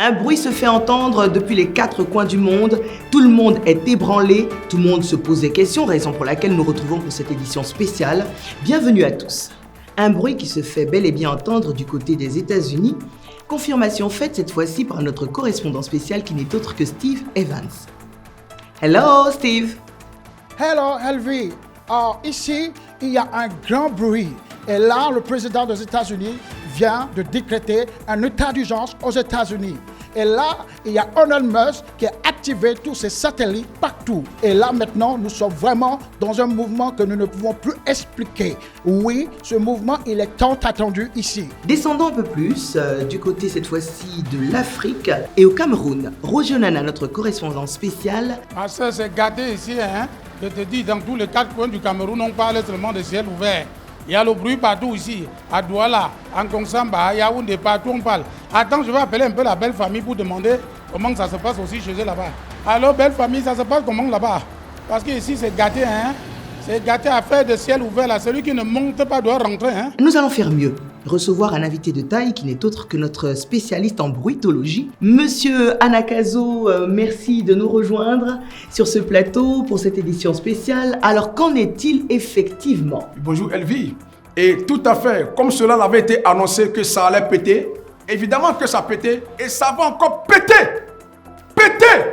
Un bruit se fait entendre depuis les 4 coins du monde. Tout le monde est ébranlé, tout le monde se pose des questions, raison pour laquelle nous nous retrouvons pour cette édition spéciale. Bienvenue à tous. Un bruit qui se fait bel et bien entendre du côté des États-Unis. Confirmation faite cette fois-ci par notre correspondant spécial qui n'est autre que Steve Evans. Hello Steve. Hello Elvie. Ici, il y a un grand bruit. Et là, le président des États-Unis vient de décréter un état d'urgence aux États-Unis. Et là, il y a Elon Musk qui a activé tous ses satellites partout. Et là, maintenant, nous sommes vraiment dans un mouvement que nous ne pouvons plus expliquer. Oui, ce mouvement, il est tant attendu ici. Descendons un peu plus, du côté cette fois-ci de l'Afrique et au Cameroun. Roger Onana, notre correspondant spécial. Ma soeur, c'est gâté ici, hein. Je te dis, dans tous les 4 coins du Cameroun, on parle seulement de ciel ouvert. Il y a le bruit partout ici, à Douala, en Kongsamba, à Yaoundé, partout on parle. Attends, je vais appeler un peu la belle famille pour demander comment ça se passe aussi chez eux là-bas. Alors, belle famille, ça se passe comment là-bas? Parce que ici, c'est gâté, hein. C'est gâté à faire de ciel ouvert là. Celui qui ne monte pas doit rentrer, hein. Nous allons faire mieux. Recevoir un invité de taille qui n'est autre que notre spécialiste en bruitologie. Monsieur Anakazo, merci de nous rejoindre sur ce plateau pour cette édition spéciale. Alors, qu'en est-il effectivement? Bonjour Elvie. Et tout à fait, comme cela avait été annoncé que ça allait péter, évidemment que ça pétait et ça va encore péter. Péter!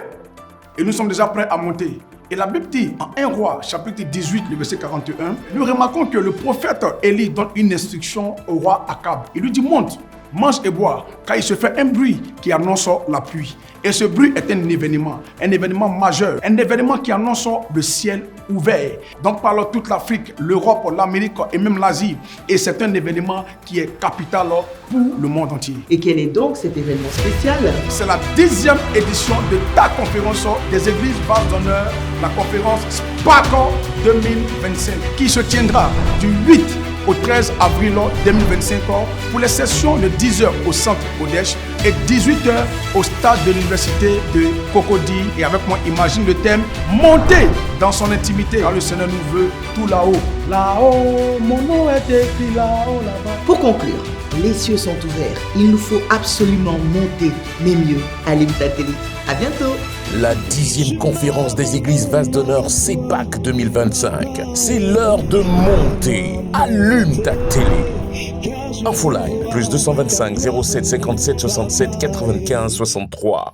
Et nous sommes déjà prêts à monter. Et la Bible dit en 1 Roi, chapitre 18, le verset 41, nous remarquons que le prophète Élie donne une instruction au roi Akab. Il lui dit, monte, mange et bois, car il se fait un bruit qui annonce la pluie. Et ce bruit est un événement majeur, un événement qui annonce le ciel ouvert. Donc par toute l'Afrique, l'Europe, l'Amérique et même l'Asie. Et c'est un événement qui est capital pour le monde entier. Et quel est donc cet événement spécial? C'est la 10e édition de ta conférence des églises bases d'honneur, la conférence SPAC 2025, qui se tiendra du 8 au 13 avril 2025 pour les sessions de 10h au centre Odèche et 18h au stade de l'université de Cocody. Et avec moi, imagine le thème monter dans son intimité car le Seigneur nous veut tout là-haut. Là-haut, mon nom est écrit là-haut, là-bas. Pour conclure, les cieux sont ouverts. Il nous faut absolument monter, mais mieux, allume ta télé. À bientôt. La 10e conférence des églises vases d'honneur CEPAC 2025. C'est l'heure de monter. Allume ta télé. Infoline, plus 225 07 57 67 95 63.